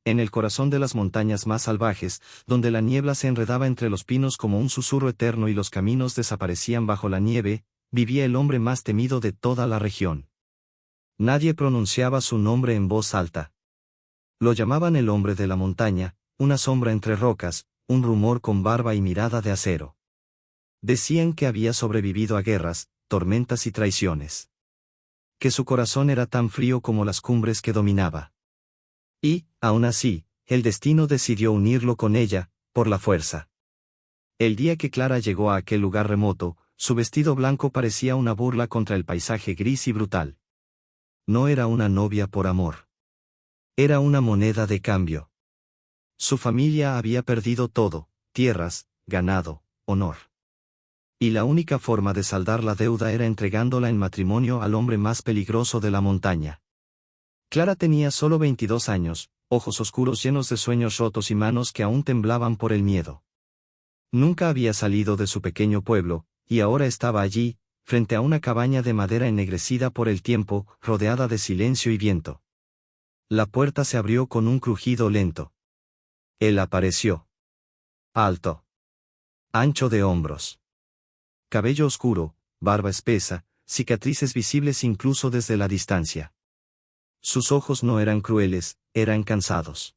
En el corazón de las montañas más salvajes, donde la niebla se enredaba entre los pinos como un susurro eterno y los caminos desaparecían bajo la nieve, vivía el hombre más temido de toda la región. Nadie pronunciaba su nombre en voz alta. Lo llamaban el hombre de la montaña, una sombra entre rocas, un rumor con barba y mirada de acero. Decían que había sobrevivido a guerras, tormentas y traiciones. Que su corazón era tan frío como las cumbres que dominaba. Y, aún así, el destino decidió unirlo con ella, por la fuerza. El día que Clara llegó a aquel lugar remoto, su vestido blanco parecía una burla contra el paisaje gris y brutal. No era una novia por amor. Era una moneda de cambio. Su familia había perdido todo, tierras, ganado, honor. Y la única forma de saldar la deuda era entregándola en matrimonio al hombre más peligroso de la montaña. Clara tenía solo 22 años, ojos oscuros llenos de sueños rotos y manos que aún temblaban por el miedo. Nunca había salido de su pequeño pueblo, y ahora estaba allí, frente a una cabaña de madera ennegrecida por el tiempo, rodeada de silencio y viento. La puerta se abrió con un crujido lento. Él apareció. Alto. Ancho de hombros. Cabello oscuro, barba espesa, cicatrices visibles incluso desde la distancia. Sus ojos no eran crueles, eran cansados.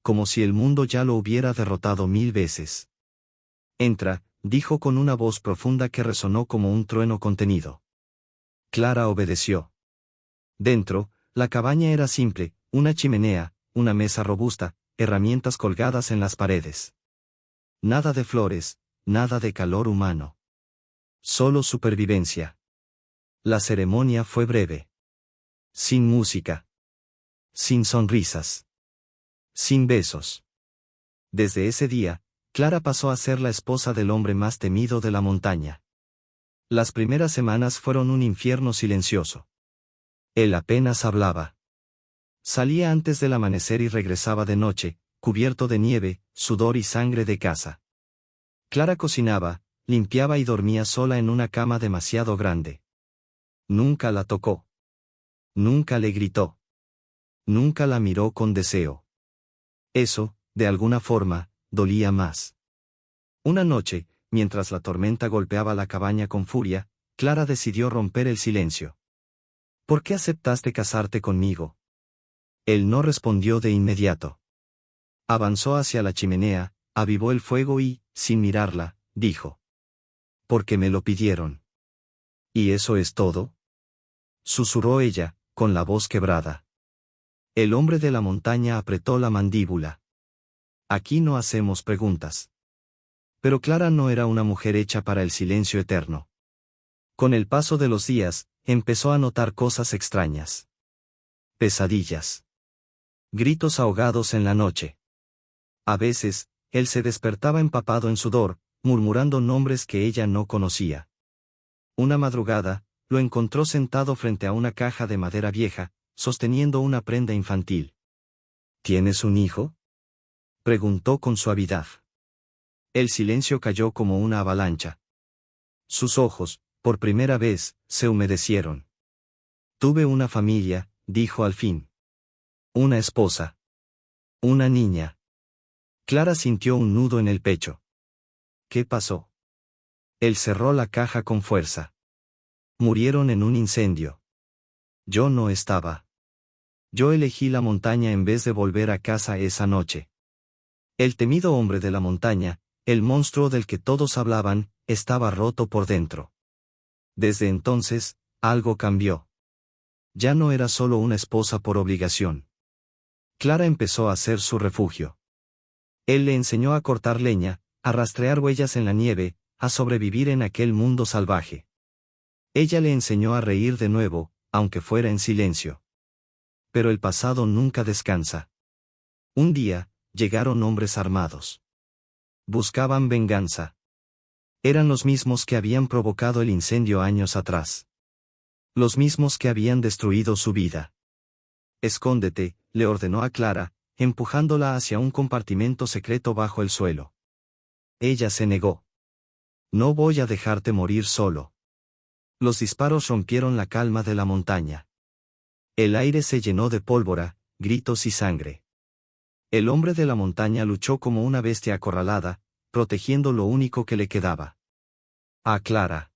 Como si el mundo ya lo hubiera derrotado 1000 veces. Entra, dijo con una voz profunda que resonó como un trueno contenido. Clara obedeció. Dentro, la cabaña era simple, una chimenea, una mesa robusta, herramientas colgadas en las paredes. Nada de flores, nada de calor humano. Solo supervivencia. La ceremonia fue breve. Sin música. Sin sonrisas. Sin besos. Desde ese día, Clara pasó a ser la esposa del hombre más temido de la montaña. Las primeras semanas fueron un infierno silencioso. Él apenas hablaba. Salía antes del amanecer y regresaba de noche, cubierto de nieve, sudor y sangre de casa. Clara cocinaba, limpiaba y dormía sola en una cama demasiado grande. Nunca la tocó. Nunca le gritó. Nunca la miró con deseo. Eso, de alguna forma, dolía más. Una noche, mientras la tormenta golpeaba la cabaña con furia, Clara decidió romper el silencio. ¿Por qué aceptaste casarte conmigo? Él no respondió de inmediato. Avanzó hacia la chimenea, avivó el fuego y, sin mirarla, dijo. Porque me lo pidieron. ¿Y eso es todo? Susurró ella, con la voz quebrada. El hombre de la montaña apretó la mandíbula. Aquí no hacemos preguntas. Pero Clara no era una mujer hecha para el silencio eterno. Con el paso de los días, empezó a notar cosas extrañas. Pesadillas. Gritos ahogados en la noche. A veces, él se despertaba empapado en sudor, murmurando nombres que ella no conocía. Una madrugada, lo encontró sentado frente a una caja de madera vieja, sosteniendo una prenda infantil. ¿Tienes un hijo?, preguntó con suavidad. El silencio cayó como una avalancha. Sus ojos, por primera vez, se humedecieron. Tuve una familia, dijo al fin. Una esposa. Una niña. Clara sintió un nudo en el pecho. ¿Qué pasó? Él cerró la caja con fuerza. Murieron en un incendio. Yo no estaba. Yo elegí la montaña en vez de volver a casa esa noche. El temido hombre de la montaña, el monstruo del que todos hablaban, estaba roto por dentro. Desde entonces, algo cambió. Ya no era solo una esposa por obligación. Clara empezó a ser su refugio. Él le enseñó a cortar leña, a rastrear huellas en la nieve, a sobrevivir en aquel mundo salvaje. Ella le enseñó a reír de nuevo, aunque fuera en silencio. Pero el pasado nunca descansa. Un día, llegaron hombres armados. Buscaban venganza. Eran los mismos que habían provocado el incendio años atrás. Los mismos que habían destruido su vida. Escóndete, le ordenó a Clara, empujándola hacia un compartimento secreto bajo el suelo. Ella se negó. No voy a dejarte morir solo. Los disparos rompieron la calma de la montaña. El aire se llenó de pólvora, gritos y sangre. El hombre de la montaña luchó como una bestia acorralada, protegiendo lo único que le quedaba. A Clara.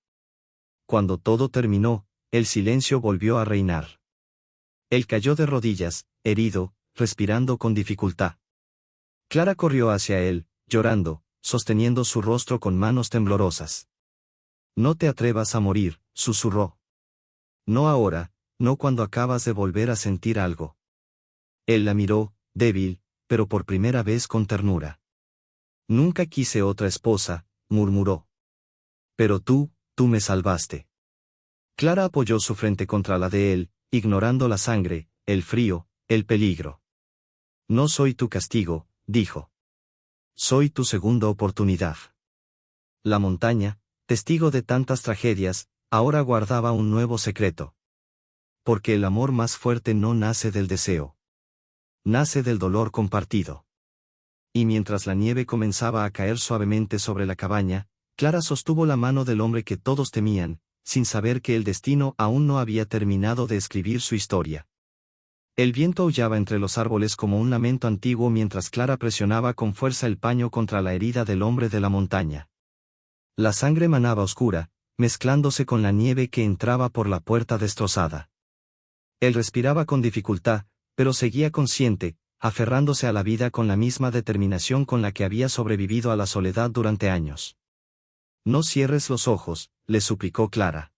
Cuando todo terminó, el silencio volvió a reinar. Él cayó de rodillas, herido, respirando con dificultad. Clara corrió hacia él, llorando, sosteniendo su rostro con manos temblorosas. No te atrevas a morir, susurró. No ahora, no cuando acabas de volver a sentir algo. Él la miró, débil, pero por primera vez con ternura. Nunca quise otra esposa, murmuró. Pero tú me salvaste. Clara apoyó su frente contra la de él, ignorando la sangre, el frío, el peligro. No soy tu castigo, dijo. Soy tu segunda oportunidad. La montaña, testigo de tantas tragedias, ahora guardaba un nuevo secreto. Porque el amor más fuerte no nace del deseo. Nace del dolor compartido. Y mientras la nieve comenzaba a caer suavemente sobre la cabaña, Clara sostuvo la mano del hombre que todos temían, sin saber que el destino aún no había terminado de escribir su historia. El viento aullaba entre los árboles como un lamento antiguo mientras Clara presionaba con fuerza el paño contra la herida del hombre de la montaña. La sangre manaba oscura, mezclándose con la nieve que entraba por la puerta destrozada. Él respiraba con dificultad, pero seguía consciente, aferrándose a la vida con la misma determinación con la que había sobrevivido a la soledad durante años. No cierres los ojos, le suplicó Clara.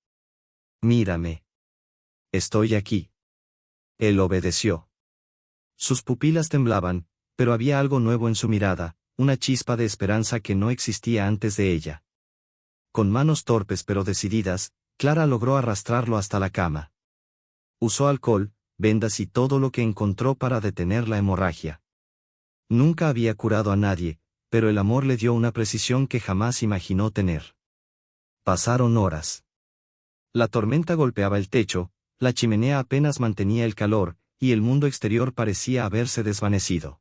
Mírame. Estoy aquí. Él obedeció. Sus pupilas temblaban, pero había algo nuevo en su mirada, una chispa de esperanza que no existía antes de ella. Con manos torpes pero decididas, Clara logró arrastrarlo hasta la cama. Usó alcohol, vendas y todo lo que encontró para detener la hemorragia. Nunca había curado a nadie, pero el amor le dio una precisión que jamás imaginó tener. Pasaron horas. La tormenta golpeaba el techo, la chimenea apenas mantenía el calor, y el mundo exterior parecía haberse desvanecido.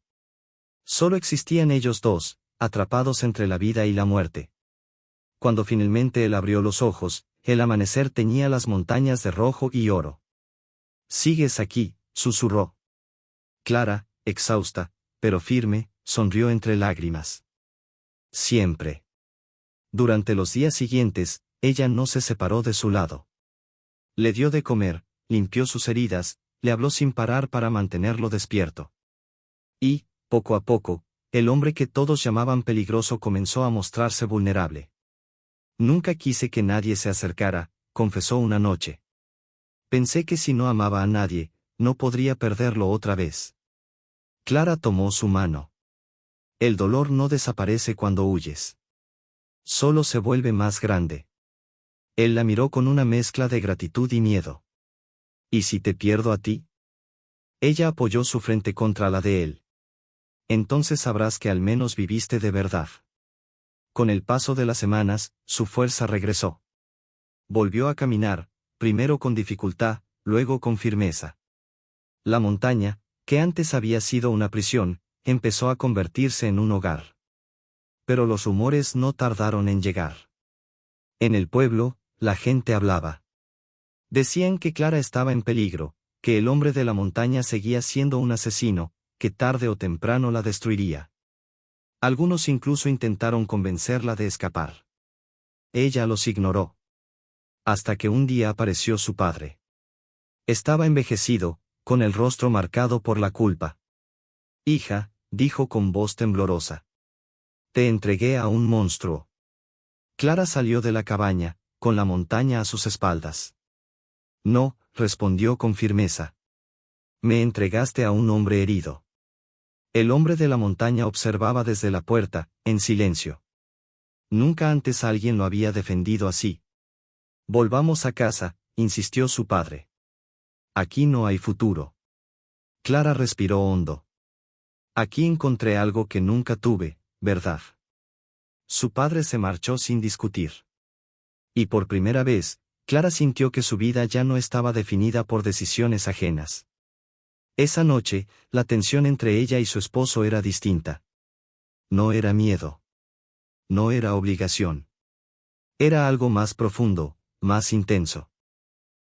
Solo existían ellos dos, atrapados entre la vida y la muerte. Cuando finalmente él abrió los ojos, el amanecer teñía las montañas de rojo y oro. «Sigues aquí», susurró. Clara, exhausta, pero firme, sonrió entre lágrimas. Siempre. Durante los días siguientes, ella no se separó de su lado. Le dio de comer, limpió sus heridas, le habló sin parar para mantenerlo despierto. Y, poco a poco, el hombre que todos llamaban peligroso comenzó a mostrarse vulnerable. Nunca quise que nadie se acercara, confesó una noche. Pensé que si no amaba a nadie, no podría perderlo otra vez. Clara tomó su mano. El dolor no desaparece cuando huyes. Solo se vuelve más grande. Él la miró con una mezcla de gratitud y miedo. ¿Y si te pierdo a ti? Ella apoyó su frente contra la de él. Entonces sabrás que al menos viviste de verdad. Con el paso de las semanas, su fuerza regresó. Volvió a caminar, primero con dificultad, luego con firmeza. La montaña, que antes había sido una prisión, empezó a convertirse en un hogar. Pero los rumores no tardaron en llegar. En el pueblo, la gente hablaba. Decían que Clara estaba en peligro, que el hombre de la montaña seguía siendo un asesino, que tarde o temprano la destruiría. Algunos incluso intentaron convencerla de escapar. Ella los ignoró. Hasta que un día apareció su padre. Estaba envejecido, con el rostro marcado por la culpa. «Hija», dijo con voz temblorosa. «Te entregué a un monstruo». Clara salió de la cabaña, con la montaña a sus espaldas. «No», respondió con firmeza. «Me entregaste a un hombre herido». El hombre de la montaña observaba desde la puerta, en silencio. Nunca antes alguien lo había defendido así. «Volvamos a casa», insistió su padre. «Aquí no hay futuro». Clara respiró hondo. «Aquí encontré algo que nunca tuve, ¿verdad?». Su padre se marchó sin discutir. Y por primera vez, Clara sintió que su vida ya no estaba definida por decisiones ajenas. Esa noche, la tensión entre ella y su esposo era distinta. No era miedo. No era obligación. Era algo más profundo, más intenso.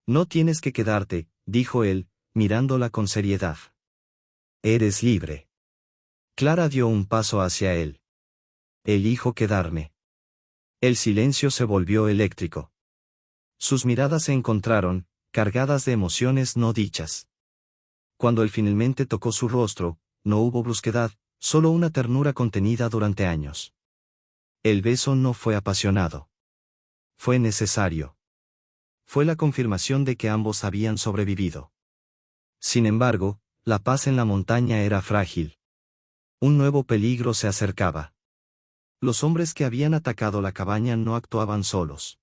«No tienes que quedarte», dijo él, mirándola con seriedad. «Eres libre». Clara dio un paso hacia él. Elijo quedarme. El silencio se volvió eléctrico. Sus miradas se encontraron, cargadas de emociones no dichas. Cuando él finalmente tocó su rostro, no hubo brusquedad, solo una ternura contenida durante años. El beso no fue apasionado. Fue necesario. Fue la confirmación de que ambos habían sobrevivido. Sin embargo, la paz en la montaña era frágil. Un nuevo peligro se acercaba. Los hombres que habían atacado la cabaña no actuaban solos.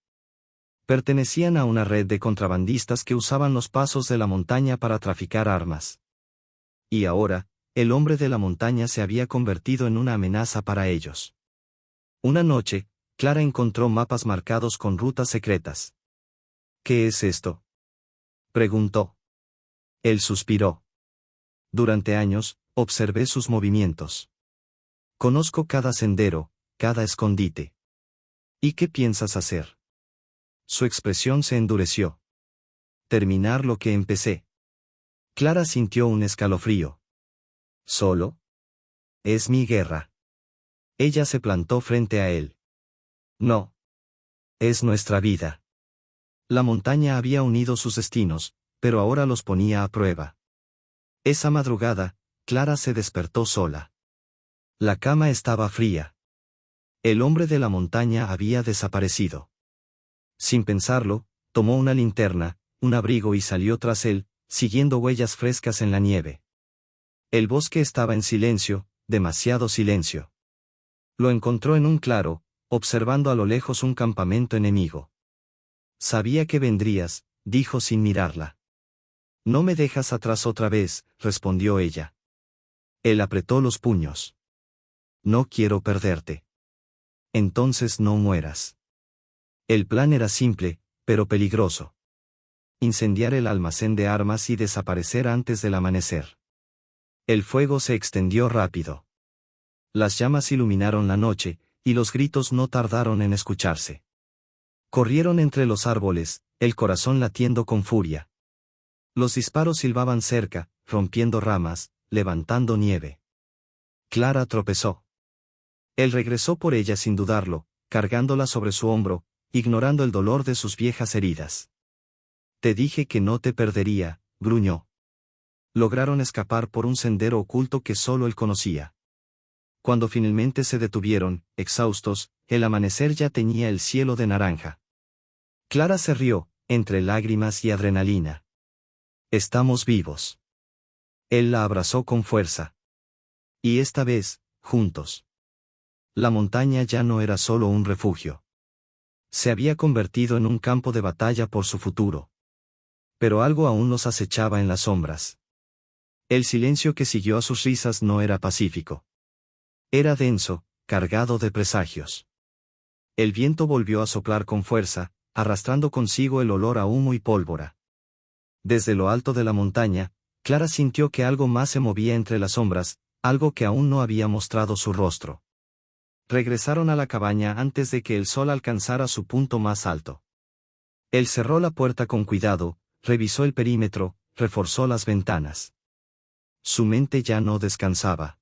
Pertenecían a una red de contrabandistas que usaban los pasos de la montaña para traficar armas. Y ahora, el hombre de la montaña se había convertido en una amenaza para ellos. Una noche, Clara encontró mapas marcados con rutas secretas. ¿Qué es esto?, preguntó. Él suspiró. Durante años, observé sus movimientos. Conozco cada sendero, cada escondite. ¿Y qué piensas hacer? Su expresión se endureció. Terminar lo que empecé. Clara sintió un escalofrío. ¿Solo? Es mi guerra. Ella se plantó frente a él. No. Es nuestra vida. La montaña había unido sus destinos, pero ahora los ponía a prueba. Esa madrugada, Clara se despertó sola. La cama estaba fría. El hombre de la montaña había desaparecido. Sin pensarlo, tomó una linterna, un abrigo y salió tras él, siguiendo huellas frescas en la nieve. El bosque estaba en silencio, demasiado silencio. Lo encontró en un claro, observando a lo lejos un campamento enemigo. Sabía que vendrías, dijo sin mirarla. No me dejas atrás otra vez, respondió ella. Él apretó los puños. No quiero perderte. Entonces no mueras. El plan era simple, pero peligroso. Incendiar el almacén de armas y desaparecer antes del amanecer. El fuego se extendió rápido. Las llamas iluminaron la noche, y los gritos no tardaron en escucharse. Corrieron entre los árboles, el corazón latiendo con furia. Los disparos silbaban cerca, rompiendo ramas, levantando nieve. Clara tropezó. Él regresó por ella sin dudarlo, cargándola sobre su hombro, ignorando el dolor de sus viejas heridas. Te dije que no te perdería, gruñó. Lograron escapar por un sendero oculto que solo él conocía. Cuando finalmente se detuvieron, exhaustos, el amanecer ya teñía el cielo de naranja. Clara se rió, entre lágrimas y adrenalina. Estamos vivos. Él la abrazó con fuerza. Y esta vez, juntos. La montaña ya no era solo un refugio. Se había convertido en un campo de batalla por su futuro. Pero algo aún los acechaba en las sombras. El silencio que siguió a sus risas no era pacífico. Era denso, cargado de presagios. El viento volvió a soplar con fuerza, arrastrando consigo el olor a humo y pólvora. Desde lo alto de la montaña, Clara sintió que algo más se movía entre las sombras, algo que aún no había mostrado su rostro. Regresaron a la cabaña antes de que el sol alcanzara su punto más alto. Él cerró la puerta con cuidado, revisó el perímetro, reforzó las ventanas. Su mente ya no descansaba.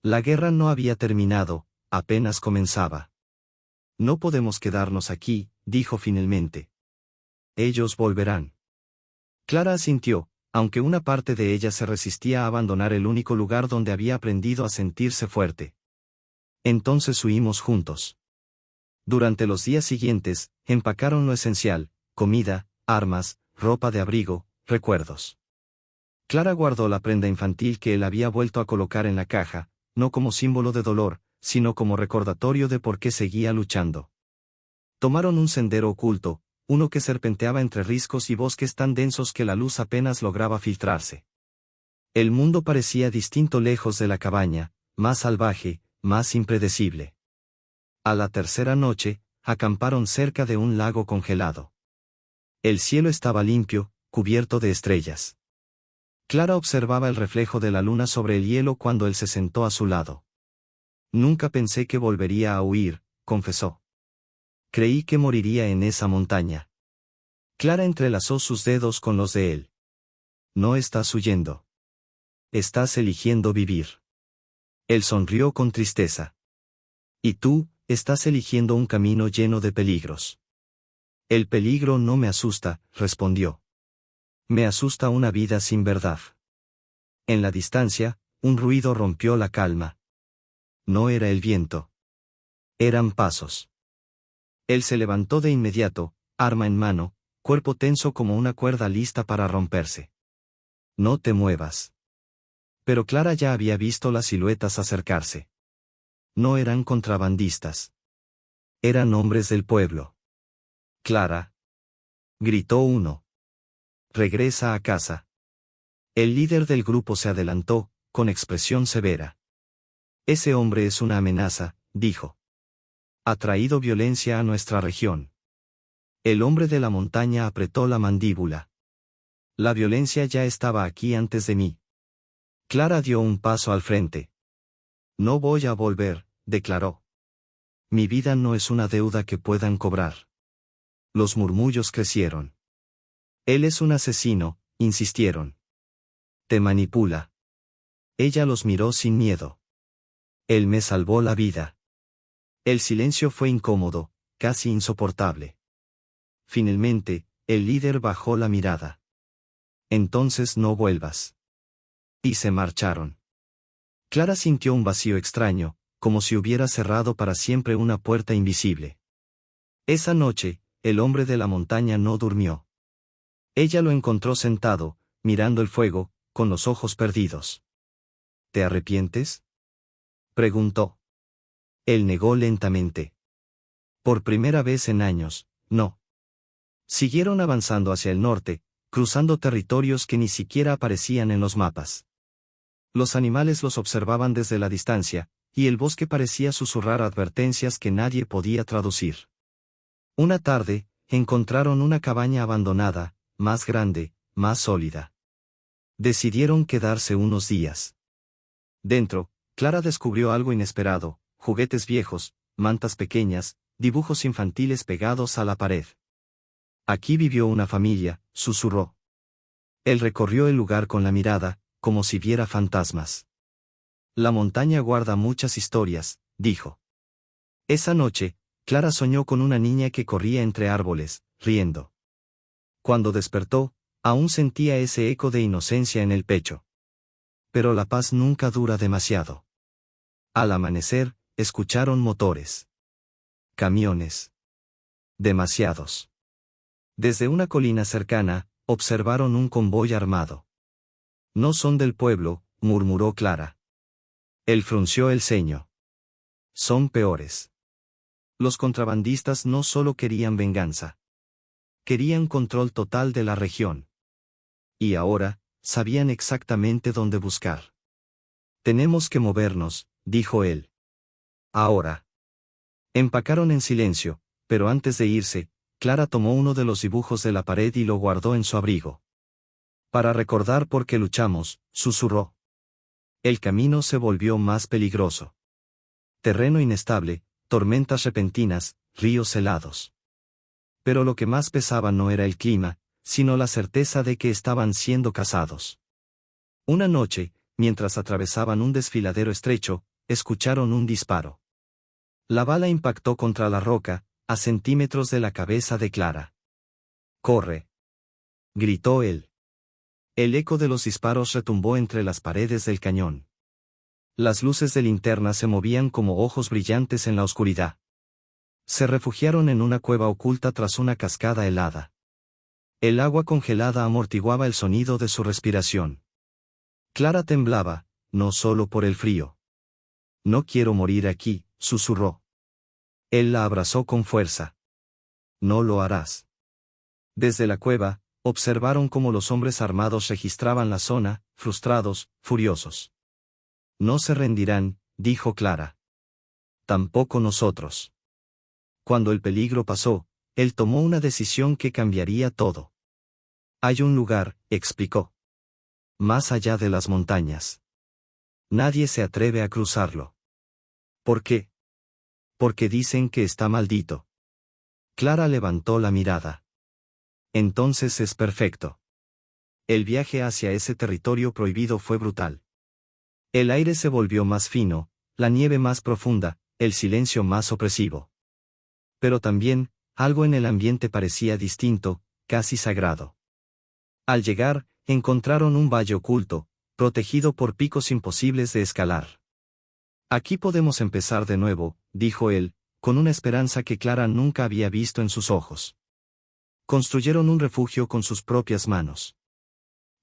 La guerra no había terminado, apenas comenzaba. No podemos quedarnos aquí, dijo finalmente. Ellos volverán. Clara asintió, aunque una parte de ella se resistía a abandonar el único lugar donde había aprendido a sentirse fuerte. Entonces huimos juntos. Durante los días siguientes, empacaron lo esencial: comida, armas, ropa de abrigo, recuerdos. Clara guardó la prenda infantil que él había vuelto a colocar en la caja, no como símbolo de dolor, sino como recordatorio de por qué seguía luchando. Tomaron un sendero oculto, uno que serpenteaba entre riscos y bosques tan densos que la luz apenas lograba filtrarse. El mundo parecía distinto lejos de la cabaña, más salvaje, más impredecible. A la tercera noche, acamparon cerca de un lago congelado. El cielo estaba limpio, cubierto de estrellas. Clara observaba el reflejo de la luna sobre el hielo cuando él se sentó a su lado. Nunca pensé que volvería a huir, confesó. Creí que moriría en esa montaña. Clara entrelazó sus dedos con los de él. No estás huyendo. Estás eligiendo vivir. Él sonrió con tristeza. Y tú, estás eligiendo un camino lleno de peligros. El peligro no me asusta, respondió. Me asusta una vida sin verdad. En la distancia, un ruido rompió la calma. No era el viento. Eran pasos. Él se levantó de inmediato, arma en mano, cuerpo tenso como una cuerda lista para romperse. No te muevas. Pero Clara ya había visto las siluetas acercarse. No eran contrabandistas. Eran hombres del pueblo. Clara. Gritó uno. Regresa a casa. El líder del grupo se adelantó, con expresión severa. Ese hombre es una amenaza, dijo. Ha traído violencia a nuestra región. El hombre de la montaña apretó la mandíbula. La violencia ya estaba aquí antes de mí. Clara dio un paso al frente. No voy a volver, declaró. Mi vida no es una deuda que puedan cobrar. Los murmullos crecieron. Él es un asesino, insistieron. Te manipula. Ella los miró sin miedo. Él me salvó la vida. El silencio fue incómodo, casi insoportable. Finalmente, el líder bajó la mirada. Entonces no vuelvas. Y se marcharon. Clara sintió un vacío extraño, como si hubiera cerrado para siempre una puerta invisible. Esa noche, el hombre de la montaña no durmió. Ella lo encontró sentado, mirando el fuego, con los ojos perdidos. ¿Te arrepientes?, preguntó. Él negó lentamente. Por primera vez en años, no. Siguieron avanzando hacia el norte, cruzando territorios que ni siquiera aparecían en los mapas. Los animales los observaban desde la distancia, y el bosque parecía susurrar advertencias que nadie podía traducir. Una tarde, encontraron una cabaña abandonada, más grande, más sólida. Decidieron quedarse unos días. Dentro, Clara descubrió algo inesperado: juguetes viejos, mantas pequeñas, dibujos infantiles pegados a la pared. Aquí vivió una familia, susurró. Él recorrió el lugar con la mirada, como si viera fantasmas. La montaña guarda muchas historias, dijo. Esa noche, Clara soñó con una niña que corría entre árboles, riendo. Cuando despertó, aún sentía ese eco de inocencia en el pecho. Pero la paz nunca dura demasiado. Al amanecer, escucharon motores. Camiones. Demasiados. Desde una colina cercana, observaron un convoy armado. No son del pueblo, murmuró Clara. Él frunció el ceño. Son peores. Los contrabandistas no solo querían venganza. Querían control total de la región. Y ahora, sabían exactamente dónde buscar. Tenemos que movernos, dijo él. Ahora. Empacaron en silencio, pero antes de irse, Clara tomó uno de los dibujos de la pared y lo guardó en su abrigo. Para recordar por qué luchamos, susurró. El camino se volvió más peligroso. Terreno inestable, tormentas repentinas, ríos helados. Pero lo que más pesaba no era el clima, sino la certeza de que estaban siendo cazados. Una noche, mientras atravesaban un desfiladero estrecho, escucharon un disparo. La bala impactó contra la roca, a centímetros de la cabeza de Clara. ¡Corre!, gritó él. El eco de los disparos retumbó entre las paredes del cañón. Las luces de linterna se movían como ojos brillantes en la oscuridad. Se refugiaron en una cueva oculta tras una cascada helada. El agua congelada amortiguaba el sonido de su respiración. Clara temblaba, no solo por el frío. No quiero morir aquí, susurró. Él la abrazó con fuerza. No lo harás. Desde la cueva, observaron cómo los hombres armados registraban la zona, frustrados, furiosos. No se rendirán, dijo Clara. Tampoco nosotros. Cuando el peligro pasó, él tomó una decisión que cambiaría todo. Hay un lugar, explicó. Más allá de las montañas. Nadie se atreve a cruzarlo. ¿Por qué? Porque dicen que está maldito. Clara levantó la mirada. Entonces es perfecto. El viaje hacia ese territorio prohibido fue brutal. El aire se volvió más fino, la nieve más profunda, el silencio más opresivo. Pero también, algo en el ambiente parecía distinto, casi sagrado. Al llegar, encontraron un valle oculto, protegido por picos imposibles de escalar. Aquí podemos empezar de nuevo, dijo él, con una esperanza que Clara nunca había visto en sus ojos. Construyeron un refugio con sus propias manos.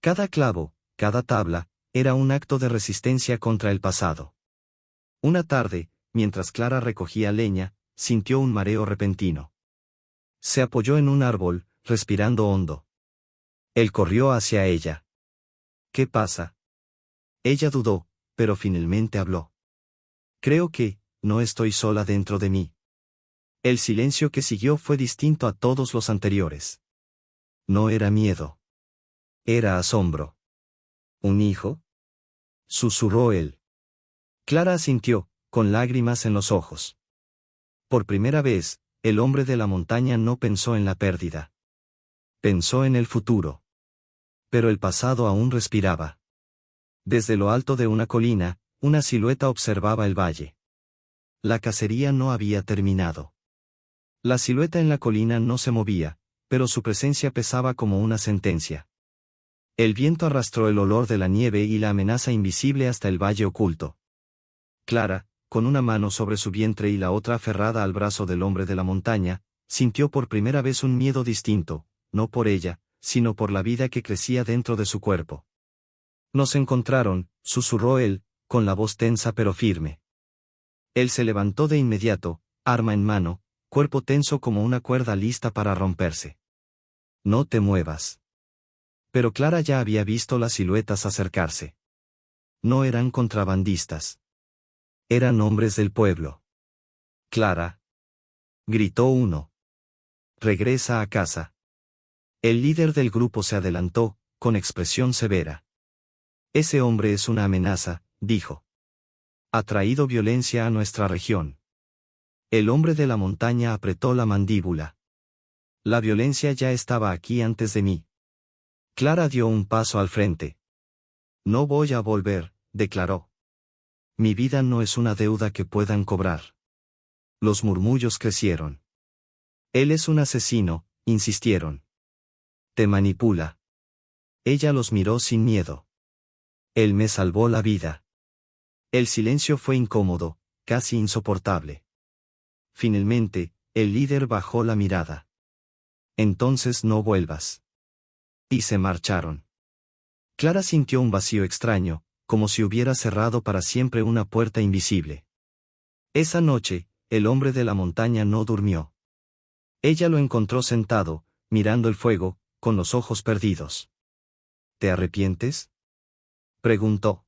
Cada clavo, cada tabla, era un acto de resistencia contra el pasado. Una tarde, mientras Clara recogía leña, sintió un mareo repentino. Se apoyó en un árbol, respirando hondo. Él corrió hacia ella. ¿Qué pasa? Ella dudó, pero finalmente habló. Creo que, no estoy sola dentro de mí. El silencio que siguió fue distinto a todos los anteriores. No era miedo. Era asombro. ¿Un hijo? Susurró él. Clara asintió, con lágrimas en los ojos. Por primera vez, el hombre de la montaña no pensó en la pérdida. Pensó en el futuro. Pero el pasado aún respiraba. Desde lo alto de una colina, una silueta observaba el valle. La cacería no había terminado. La silueta en la colina no se movía, pero su presencia pesaba como una sentencia. El viento arrastró el olor de la nieve y la amenaza invisible hasta el valle oculto. Clara, con una mano sobre su vientre y la otra aferrada al brazo del hombre de la montaña, sintió por primera vez un miedo distinto, no por ella, sino por la vida que crecía dentro de su cuerpo. Nos encontraron, susurró él, con la voz tensa pero firme. Él se levantó de inmediato, arma en mano, cuerpo tenso como una cuerda lista para romperse. No te muevas. Pero Clara ya había visto las siluetas acercarse. No eran contrabandistas. Eran hombres del pueblo. Clara. Gritó uno. Regresa a casa. El líder del grupo se adelantó, con expresión severa. Ese hombre es una amenaza, dijo. Ha traído violencia a nuestra región. El hombre de la montaña apretó la mandíbula. La violencia ya estaba aquí antes de mí. Clara dio un paso al frente. No voy a volver, declaró. Mi vida no es una deuda que puedan cobrar. Los murmullos crecieron. Él es un asesino, insistieron. Te manipula. Ella los miró sin miedo. Él me salvó la vida. El silencio fue incómodo, casi insoportable. Finalmente, el líder bajó la mirada. Entonces no vuelvas. Y se marcharon. Clara sintió un vacío extraño, como si hubiera cerrado para siempre una puerta invisible. Esa noche, el hombre de la montaña no durmió. Ella lo encontró sentado, mirando el fuego, con los ojos perdidos. ¿Te arrepientes?, preguntó.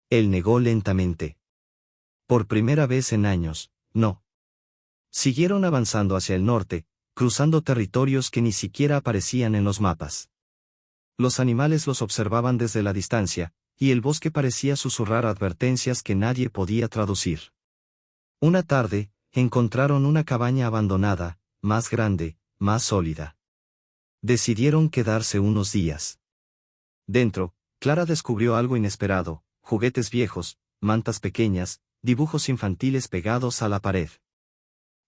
Él negó lentamente. Por primera vez en años, no. Siguieron avanzando hacia el norte, cruzando territorios que ni siquiera aparecían en los mapas. Los animales los observaban desde la distancia, y el bosque parecía susurrar advertencias que nadie podía traducir. Una tarde, encontraron una cabaña abandonada, más grande, más sólida. Decidieron quedarse unos días. Dentro, Clara descubrió algo inesperado: juguetes viejos, mantas pequeñas, dibujos infantiles pegados a la pared.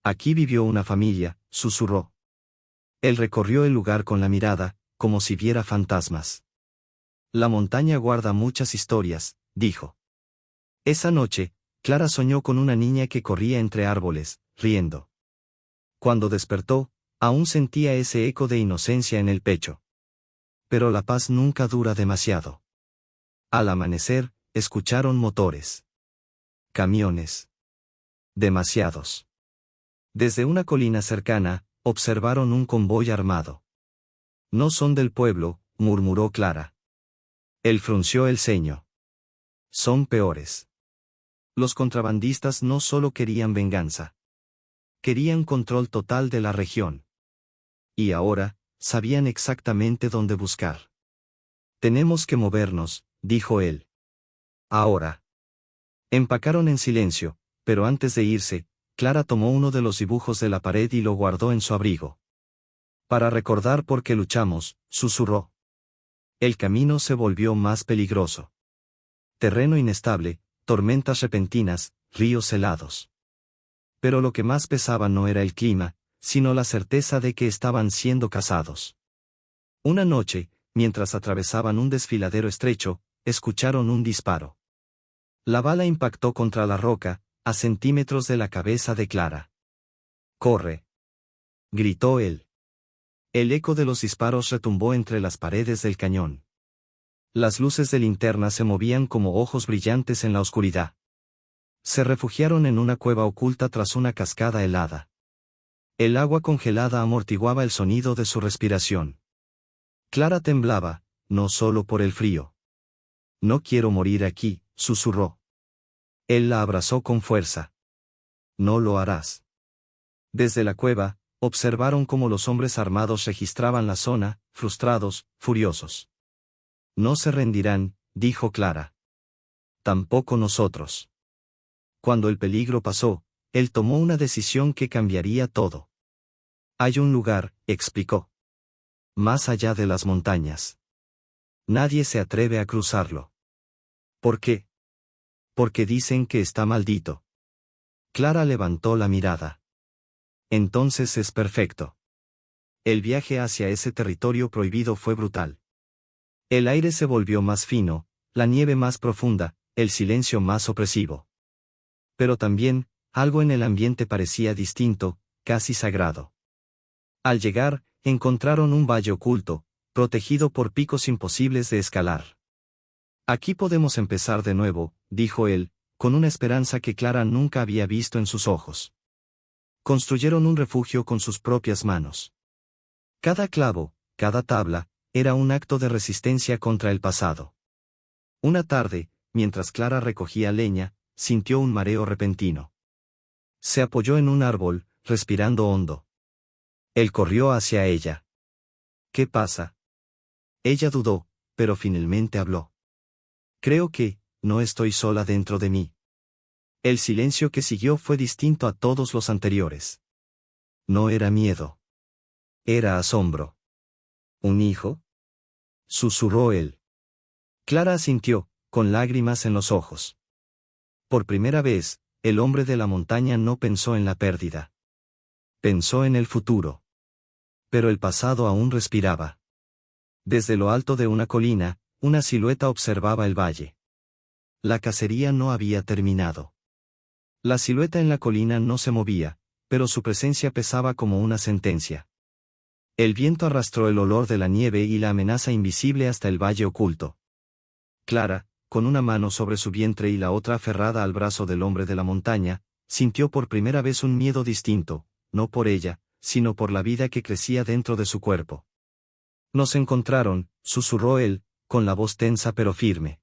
Aquí vivió una familia, susurró. Él recorrió el lugar con la mirada, como si viera fantasmas. La montaña guarda muchas historias, dijo. Esa noche, Clara soñó con una niña que corría entre árboles, riendo. Cuando despertó, aún sentía ese eco de inocencia en el pecho. Pero la paz nunca dura demasiado. Al amanecer, escucharon motores. Camiones. Demasiados. Desde una colina cercana, observaron un convoy armado. No son del pueblo, murmuró Clara. Él frunció el ceño. Son peores. Los contrabandistas no solo querían venganza. Querían control total de la región. Y ahora, sabían exactamente dónde buscar. Tenemos que movernos, dijo él. Ahora. Empacaron en silencio, pero antes de irse, Clara tomó uno de los dibujos de la pared y lo guardó en su abrigo. Para recordar por qué luchamos, susurró. El camino se volvió más peligroso. Terreno inestable, tormentas repentinas, ríos helados. Pero lo que más pesaba no era el clima, sino la certeza de que estaban siendo cazados. Una noche, mientras atravesaban un desfiladero estrecho, escucharon un disparo. La bala impactó contra la roca, a centímetros de la cabeza de Clara. «¡Corre!», gritó él. El eco de los disparos retumbó entre las paredes del cañón. Las luces de linterna se movían como ojos brillantes en la oscuridad. Se refugiaron en una cueva oculta tras una cascada helada. El agua congelada amortiguaba el sonido de su respiración. Clara temblaba, no solo por el frío. «No quiero morir aquí», susurró. Él la abrazó con fuerza. «No lo harás». Desde la cueva, observaron cómo los hombres armados registraban la zona, frustrados, furiosos. «No se rendirán», dijo Clara. «Tampoco nosotros». Cuando el peligro pasó, él tomó una decisión que cambiaría todo. «Hay un lugar», explicó. «Más allá de las montañas. Nadie se atreve a cruzarlo». «¿Por qué?». «Porque dicen que está maldito». Clara levantó la mirada. «Entonces es perfecto». El viaje hacia ese territorio prohibido fue brutal. El aire se volvió más fino, la nieve más profunda, el silencio más opresivo. Pero también, algo en el ambiente parecía distinto, casi sagrado. Al llegar, encontraron un valle oculto, protegido por picos imposibles de escalar. «Aquí podemos empezar de nuevo», dijo él, con una esperanza que Clara nunca había visto en sus ojos. Construyeron un refugio con sus propias manos. Cada clavo, cada tabla, era un acto de resistencia contra el pasado. Una tarde, mientras Clara recogía leña, sintió un mareo repentino. Se apoyó en un árbol, respirando hondo. Él corrió hacia ella. «¿Qué pasa?». Ella dudó, pero finalmente habló. «Creo que, no estoy sola dentro de mí». El silencio que siguió fue distinto a todos los anteriores. No era miedo. Era asombro. «¿Un hijo?», susurró él. Clara asintió, con lágrimas en los ojos. Por primera vez, el hombre de la montaña no pensó en la pérdida. Pensó en el futuro. Pero el pasado aún respiraba. Desde lo alto de una colina, una silueta observaba el valle. La cacería no había terminado. La silueta en la colina no se movía, pero su presencia pesaba como una sentencia. El viento arrastró el olor de la nieve y la amenaza invisible hasta el valle oculto. Clara, con una mano sobre su vientre y la otra aferrada al brazo del hombre de la montaña, sintió por primera vez un miedo distinto, no por ella, sino por la vida que crecía dentro de su cuerpo. «Nos encontraron», susurró él, con la voz tensa pero firme.